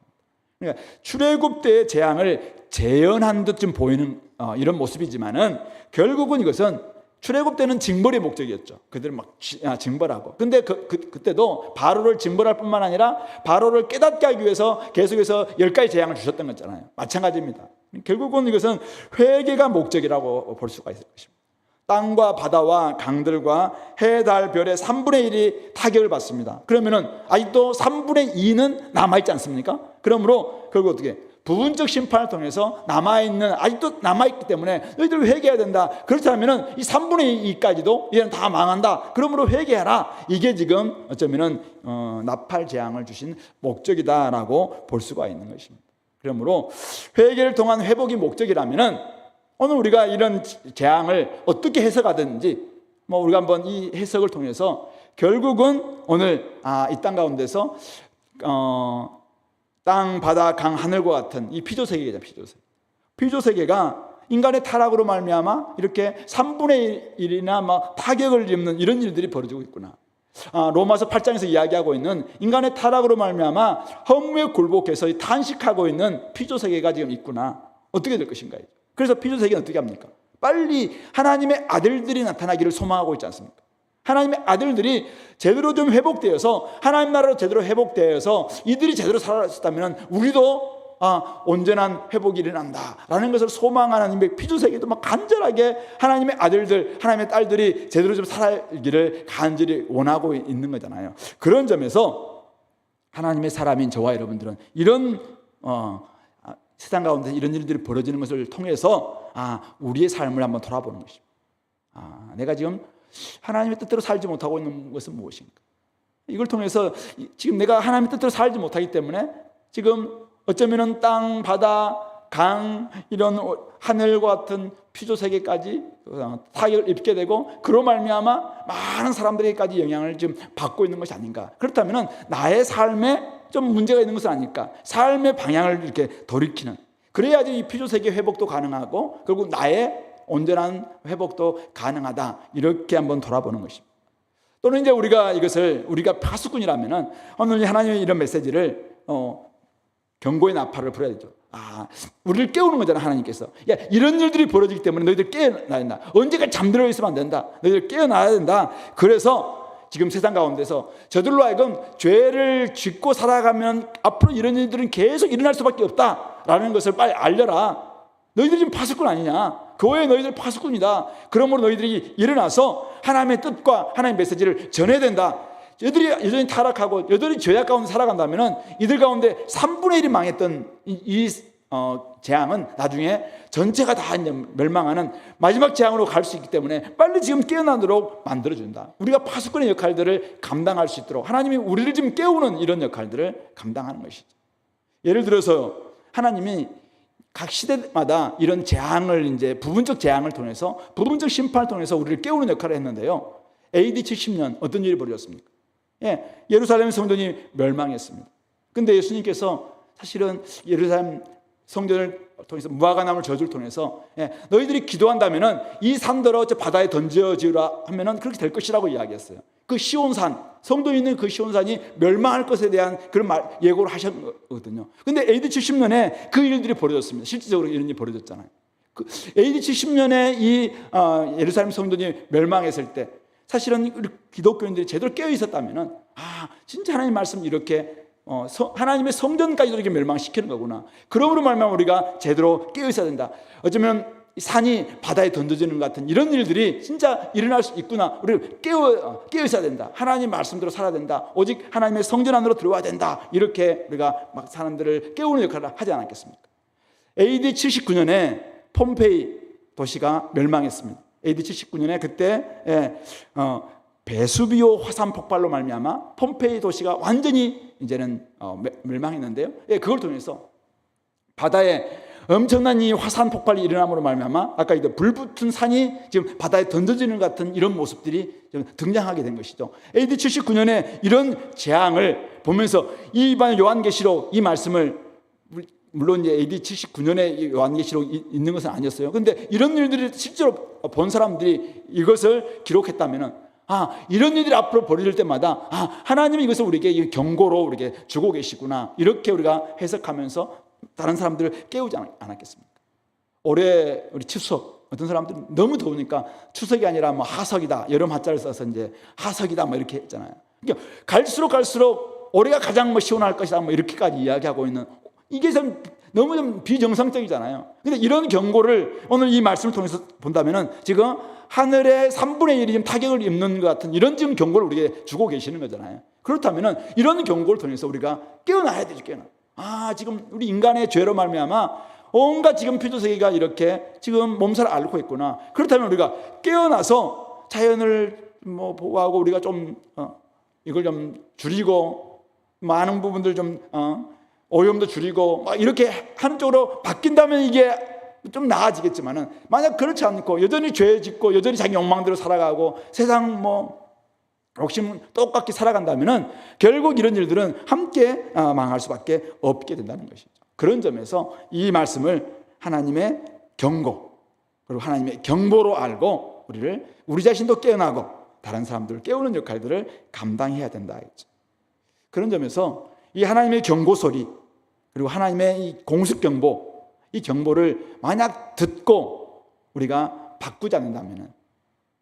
그러니까 출애굽 때의 재앙을 재현한 듯 좀 보이는 이런 모습이지만은, 결국은 이것은 출애굽 때는 징벌의 목적이었죠. 그들을 막 징벌하고. 근데 그때도 바로를 징벌할 뿐만 아니라 바로를 깨닫게 하기 위해서 계속해서 10가지 재앙을 주셨던 거잖아요. 마찬가지입니다. 결국은 이것은 회개가 목적이라고 볼 수가 있을 것입니다. 땅과 바다와 강들과 해, 달, 별의 3분의 1이 타격을 받습니다. 그러면은 아직도 3분의 2는 남아있지 않습니까? 그러므로 결국 어떻게 부분적 심판을 통해서 아직도 남아있기 때문에 너희들 회개해야 된다. 그렇다면 이 3분의 2까지도 얘는 다 망한다. 그러므로 회개하라. 이게 지금 어쩌면은 나팔 재앙을 주신 목적이다라고 볼 수가 있는 것입니다. 그러므로 회개를 통한 회복이 목적이라면은, 오늘 우리가 이런 재앙을 어떻게 해석하든지 우리가 한번 이 해석을 통해서 결국은 오늘 이 땅 가운데서 땅, 바다, 강, 하늘과 같은 이 피조세계죠. 피조세계가 인간의 타락으로 말미암아 이렇게 3분의 1이나 막 타격을 입는 이런 일들이 벌어지고 있구나. 로마서 8장에서 이야기하고 있는 인간의 타락으로 말미암아 허무에 굴복해서 탄식하고 있는 피조세계가 지금 있구나. 어떻게 될 것인가. 그래서 피조세계는 어떻게 합니까? 빨리 하나님의 아들들이 나타나기를 소망하고 있지 않습니까? 하나님의 아들들이 제대로 좀 회복되어서, 하나님 나라로 제대로 회복되어서 이들이 제대로 살았다면 우리도 온전한 회복이 일어난다라는 것을 소망하는 피조세계도 막 간절하게 하나님의 아들들, 하나님의 딸들이 제대로 좀 살기를 간절히 원하고 있는 거잖아요. 그런 점에서 하나님의 사람인 저와 여러분들은 이런 세상 가운데 이런 일들이 벌어지는 것을 통해서 우리의 삶을 한번 돌아보는 것입니다. 내가 지금 하나님의 뜻대로 살지 못하고 있는 것은 무엇인가? 이걸 통해서 지금 내가 하나님의 뜻대로 살지 못하기 때문에 지금 어쩌면은 땅, 바다, 강, 이런 하늘과 같은 피조세계까지 타격을 입게 되고, 그로 말미암아 많은 사람들에게까지 영향을 지금 받고 있는 것이 아닌가. 그렇다면 나의 삶에 좀 문제가 있는 것은 아닐까. 삶의 방향을 이렇게 돌이키는, 그래야지 이 피조세계 회복도 가능하고 결국 나의 온전한 회복도 가능하다. 이렇게 한번 돌아보는 것입니다. 또는 이제 우리가 파수꾼이라면은 오늘 하나님의 이런 메시지를 경고의 나팔을 불어야 되죠. 우리를 깨우는 거잖아, 하나님께서. 야, 이런 일들이 벌어지기 때문에 너희들 깨어나야 된다. 언제까지 잠들어 있으면 안 된다. 너희들 깨어나야 된다. 그래서 지금 세상 가운데서 저들로 하여금 죄를 짓고 살아가면 앞으로 이런 일들은 계속 일어날 수밖에 없다라는 것을 빨리 알려라. 너희들이 지금 파수꾼 아니냐. 교회 너희들 파수꾼이다. 그러므로 너희들이 일어나서 하나님의 뜻과 하나님의 메시지를 전해야 된다. 여들이 여전히 타락하고 여전히 죄악 가운데 살아간다면 이들 가운데 3분의 1이 망했던 재앙은 나중에 전체가 다 멸망하는 마지막 재앙으로 갈 수 있기 때문에 빨리 지금 깨어나도록 만들어준다. 우리가 파수꾼의 역할들을 감당할 수 있도록 하나님이 우리를 지금 깨우는 이런 역할들을 감당하는 것이죠. 예를 들어서 하나님이 각 시대마다 이런 재앙을 이제 부분적 재앙을 통해서 부분적 심판을 통해서 우리를 깨우는 역할을 했는데요. AD 70년 어떤 일이 벌어졌습니까? 예루살렘 성전이 멸망했습니다. 근데 예수님께서 사실은 예루살렘 성전을 통해서 무화과나무 저주를 통해서 너희들이 기도한다면은 이 산더러 저 바다에 던져지라 하면은 그렇게 될 것이라고 이야기했어요. 그 시온산, 성도에 있는 그 시온산이 멸망할 것에 대한 그런 예고를 하셨거든요. 근데 AD 70년에 그 일들이 벌어졌습니다. 실질적으로 이런 일이 벌어졌잖아요. 그 AD 70년에 이 예루살렘 성전이 멸망했을 때 사실은 우리 기독교인들이 제대로 깨어 있었다면은 진짜 하나님 말씀 이렇게 하나님의 성전까지도 이렇게 멸망시키는 거구나. 그러므로 말하면 우리가 제대로 깨어 있어야 된다. 어쩌면 산이 바다에 던져지는 것 같은 이런 일들이 진짜 일어날 수 있구나. 우리 깨어 있어야 된다. 하나님 말씀대로 살아야 된다. 오직 하나님의 성전 안으로 들어와야 된다. 이렇게 우리가 막 사람들을 깨우는 역할을 하지 않았겠습니까? AD 79년에 폼페이 도시가 멸망했습니다. AD 79년에 그때 베수비오 화산 폭발로 말미암아 폼페이 도시가 완전히 이제는 멸망했는데요. 그걸 통해서 바다에 엄청난 이 화산 폭발이 일어남으로 말미암아 아까 이 불붙은 산이 지금 바다에 던져지는 것 같은 이런 모습들이 좀 등장하게 된 것이죠. AD 79년에 이런 재앙을 보면서 이 요한계시록 이 말씀을 물론 이제 AD 79년에 요한계시록 있는 것은 아니었어요. 그런데 이런 일들이 실제로 본 사람들이 이것을 기록했다면은 이런 일들이 앞으로 벌어질 때마다 하나님이 이것을 우리에게 경고로 우리에게 주고 계시구나. 이렇게 우리가 해석하면서 다른 사람들을 깨우지 않았겠습니까? 올해 우리 추석 어떤 사람들은 너무 더우니까 추석이 아니라 뭐 하석이다. 여름 하자를 써서 이제 하석이다 뭐 이렇게 했잖아요. 그러니까 갈수록 올해가 가장 뭐 시원할 것이다 뭐 이렇게까지 이야기하고 있는 이게 좀 너무 좀 비정상적이잖아요. 근데 이런 경고를 오늘 이 말씀을 통해서 본다면은 지금 하늘의 3분의 1이 지금 타격을 입는 것 같은 이런 지금 경고를 우리에게 주고 계시는 거잖아요. 그렇다면은 이런 경고를 통해서 우리가 깨어나야 되죠. 지금 우리 인간의 죄로 말미암아 온갖 지금 피조세계가 이렇게 지금 몸살을 앓고 있구나. 그렇다면 우리가 깨어나서 자연을 뭐 보호하고 우리가 좀 이걸 좀 줄이고 많은 부분들 좀 오염도 줄이고 막 이렇게 하는 쪽으로 바뀐다면 이게 좀 나아지겠지만은 만약 그렇지 않고 여전히 죄 짓고 여전히 자기 욕망대로 살아가고 세상 욕심 똑같이 살아간다면은 결국 이런 일들은 함께 망할 수밖에 없게 된다는 것이죠. 그런 점에서 이 말씀을 하나님의 경고 그리고 하나님의 경보로 알고 우리 자신도 깨어나고 다른 사람들을 깨우는 역할들을 감당해야 된다 했죠. 그런 점에서 이 하나님의 경고 소리 그리고 하나님의 이 공습 경보 이 경보를 만약 듣고 우리가 바꾸지 않는다면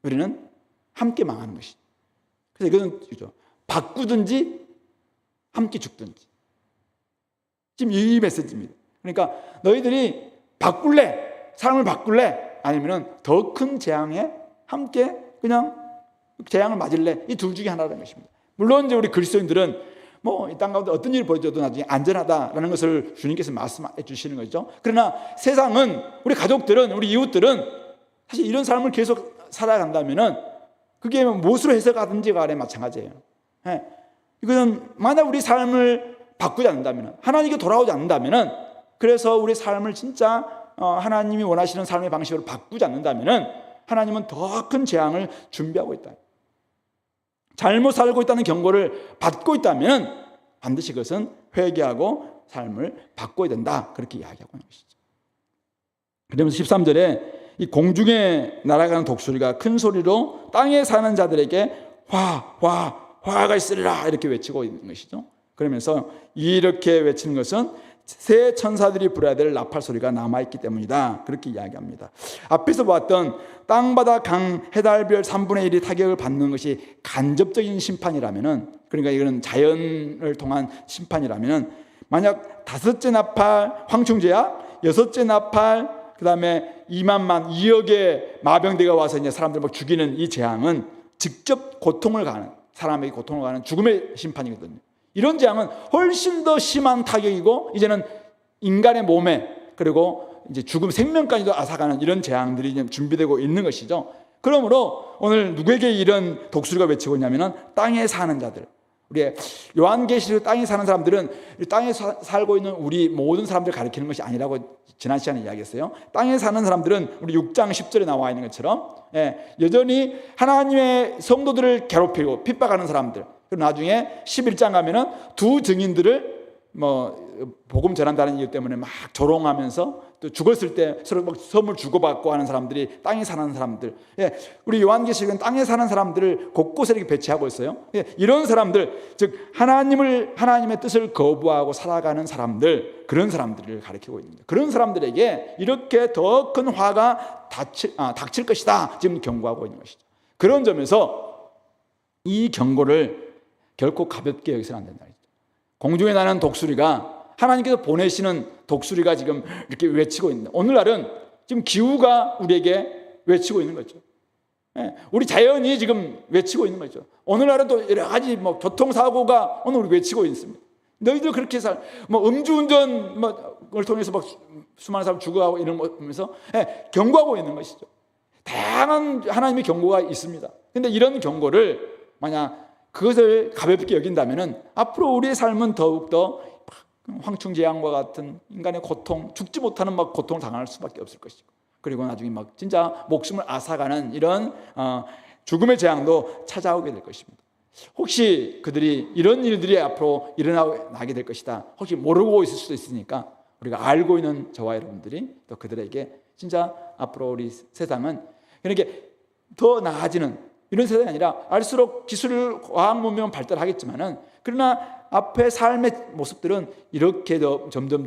우리는 함께 망하는 것이죠. 그래서 이것은 바꾸든지 함께 죽든지 지금 이 메시지입니다. 그러니까 너희들이 삶을 바꿀래 아니면 더 큰 재앙에 함께 그냥 재앙을 맞을래 이 둘 중에 하나라는 것입니다. 물론 이제 우리 그리스도인들은 이 땅 가운데 어떤 일이 벌어져도 나중에 안전하다라는 것을 주님께서 말씀해 주시는 거죠. 그러나 세상은 우리 가족들은 우리 이웃들은 사실 이런 삶을 계속 살아간다면은 그게 무엇으로 해석하든지 간에 마찬가지예요. 이것은 만약 우리 삶을 바꾸지 않는다면 하나님께 돌아오지 않는다면 그래서 우리 삶을 진짜 하나님이 원하시는 삶의 방식으로 바꾸지 않는다면 하나님은 더 큰 재앙을 준비하고 있다. 잘못 살고 있다는 경고를 받고 있다면 반드시 그것은 회개하고 삶을 바꿔야 된다. 그렇게 이야기하고 있는 것이죠. 그러면서 13절에 이 공중에 날아가는 독수리가 큰 소리로 땅에 사는 자들에게 화가 있으리라 이렇게 외치고 있는 것이죠. 그러면서 이렇게 외치는 것은 새 천사들이 불어야 될 나팔 소리가 남아있기 때문이다. 그렇게 이야기합니다. 앞에서 보았던 땅바다 강 해달별 3분의 1이 타격을 받는 것이 간접적인 심판이라면은, 그러니까 이거는 자연을 통한 심판이라면은, 만약 5째 나팔 황충제약, 6째 나팔, 그 다음에 2억의 마병대가 와서 이제 사람들 막 죽이는 이 재앙은 직접 고통을 가는, 사람에게 고통을 가는 죽음의 심판이거든요. 이런 재앙은 훨씬 더 심한 타격이고, 이제는 인간의 몸에, 그리고 이제 죽음 생명까지도 앗아가는 이런 재앙들이 이제 준비되고 있는 것이죠. 그러므로 오늘 누구에게 이런 독수리가 외치고 있냐면은 땅에 사는 자들, 우리 요한계시록 땅에 사는 사람들은 땅에 살고 있는 우리 모든 사람들을 가리키는 것이 아니라고 지난 시간에 이야기했어요. 땅에 사는 사람들은 우리 6장 10절에 나와 있는 것처럼 여전히 하나님의 성도들을 괴롭히고 핍박하는 사람들, 그리고 나중에 11장 가면은 두 증인들을 복음 전한다는 이유 때문에 막 조롱하면서, 또 죽었을 때 서로 막 선물 주고받고 하는 사람들이 땅에 사는 사람들, 우리 요한계시록은 땅에 사는 사람들을 곳곳에 이렇게 배치하고 있어요. 이런 사람들, 즉 하나님의 뜻을 거부하고 살아가는 사람들, 그런 사람들을 가리키고 있는 거예요. 그런 사람들에게 이렇게 더 큰 화가 닥칠 것이다, 지금 경고하고 있는 것이죠. 그런 점에서 이 경고를 결코 가볍게 여기서는 안 된다. 공중에 나는 독수리가, 하나님께서 보내시는 독수리가 지금 이렇게 외치고 있는, 오늘날은 지금 기후가 우리에게 외치고 있는 거죠. 우리 자연이 지금 외치고 있는 거죠. 오늘날은 또 여러 가지 교통사고가 오늘 우리 외치고 있습니다. 너희들 그렇게 음주운전을 통해서 수많은 사람 죽어가고 이러면서 경고하고 있는 것이죠. 다양한 하나님의 경고가 있습니다. 그런데 이런 경고를 만약 그것을 가볍게 여긴다면 앞으로 우리의 삶은 더욱더 황충재앙과 같은 인간의 고통, 죽지 못하는 고통을 당할 수밖에 없을 것이고, 그리고 나중에 진짜 목숨을 앗아가는 이런 죽음의 재앙도 찾아오게 될 것입니다. 혹시 그들이 이런 일들이 앞으로 일어나게 될 것이다, 혹시 모르고 있을 수도 있으니까 우리가 알고 있는 저와 여러분들이 또 그들에게 진짜 앞으로 우리 세상은 이렇게 더 나아지는 이런 세상이 아니라, 알수록 기술, 과학 문명은 발달하겠지만은, 그러나 앞에 삶의 모습들은 이렇게 점점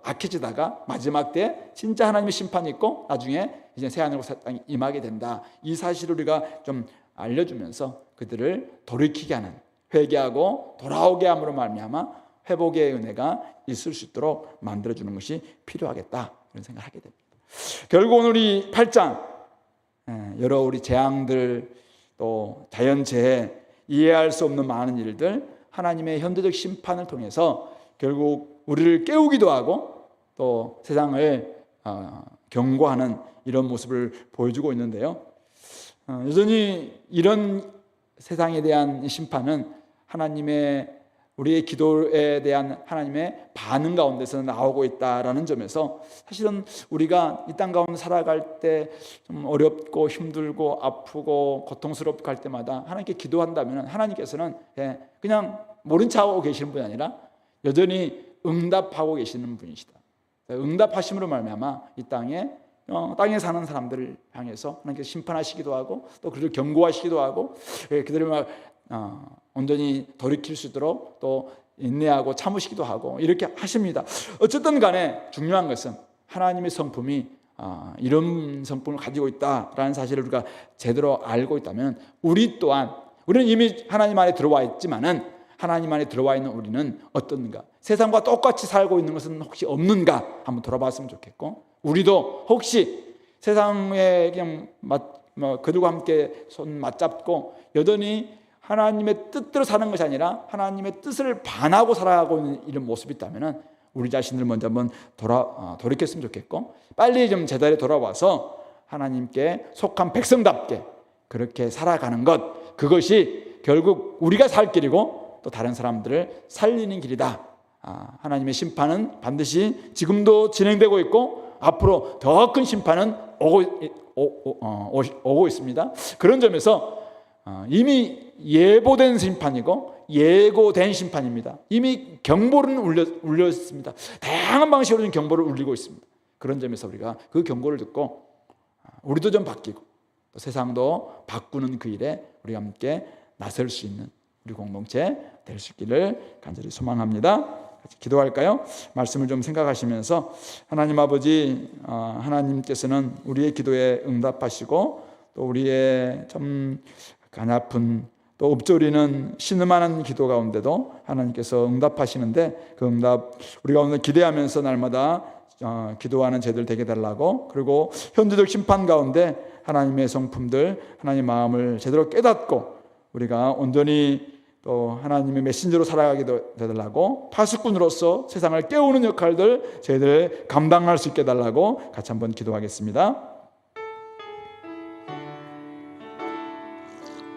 악해지다가 마지막 때 진짜 하나님의 심판이 있고 나중에 이제 새하늘과 새 땅이 임하게 된다. 이 사실을 우리가 좀 알려주면서 그들을 돌이키게 하는, 회개하고 돌아오게 함으로 말미암아 회복의 은혜가 있을 수 있도록 만들어주는 것이 필요하겠다, 그런 생각을 하게 됩니다. 결국 오늘 이 8장 여러 우리 재앙들, 또 자연재해, 이해할 수 없는 많은 일들, 하나님의 현대적 심판을 통해서 결국 우리를 깨우기도 하고 또 세상을 경고하는 이런 모습을 보여주고 있는데요. 여전히 이런 세상에 대한 심판은 우리의 기도에 대한 하나님의 반응 가운데서 나오고 있다라는 점에서, 사실은 우리가 이 땅 가운데 살아갈 때 좀 어렵고 힘들고 아프고 고통스럽고 할 때마다 하나님께 기도한다면 하나님께서는 그냥 모른 척하고 계시는 분이 아니라 여전히 응답하고 계시는 분이시다. 응답하심으로 말미암아 이 땅에 사는 사람들을 향해서 하나님께서 심판하시기도 하고 또 그들을 경고하시기도 하고, 그들을 온전히 돌이킬 수 있도록 또 인내하고 참으시기도 하고 이렇게 하십니다. 어쨌든 간에 중요한 것은 하나님의 성품이 이런 성품을 가지고 있다라는 사실을 우리가 제대로 알고 있다면, 우리는 이미 하나님 안에 들어와 있지만은 하나님 안에 들어와 있는 우리는 어떤가, 세상과 똑같이 살고 있는 것은 혹시 없는가 한번 돌아봤으면 좋겠고, 우리도 혹시 세상에 그냥 그들과 함께 손 맞잡고 여전히 하나님의 뜻대로 사는 것이 아니라 하나님의 뜻을 반하고 살아가고 있는 이런 모습이 있다면 우리 자신을 먼저 한번 돌이켰으면 좋겠고, 빨리 좀 제자리에 돌아와서 하나님께 속한 백성답게 그렇게 살아가는 것, 그것이 결국 우리가 살 길이고 또 다른 사람들을 살리는 길이다. 하나님의 심판은 반드시 지금도 진행되고 있고 앞으로 더 큰 심판은 오고 있습니다. 그런 점에서 이미 예보된 심판이고 예고된 심판입니다. 이미 경보는 울렸습니다. 다양한 방식으로 경보를 울리고 있습니다. 그런 점에서 우리가 그 경고를 듣고 우리도 좀 바뀌고 또 세상도 바꾸는 그 일에 우리가 함께 나설 수 있는 우리 공동체 될 수 있기를 간절히 소망합니다. 같이 기도할까요? 말씀을 좀 생각하시면서 하나님 아버지, 하나님께서는 우리의 기도에 응답하시고 또 우리의 좀 가냘픈 또 읊조리는 신음하는 기도 가운데도 하나님께서 응답하시는데 그 응답 우리 가운데 기대하면서 날마다 기도하는 제들 되게 달라고, 그리고 현재적 심판 가운데 하나님의 성품들, 하나님의 마음을 제대로 깨닫고 우리가 온전히 또 하나님의 메신저로 살아가게 되달라고, 파수꾼으로서 세상을 깨우는 역할들 저희들 감당할 수 있게 해달라고 같이 한번 기도하겠습니다.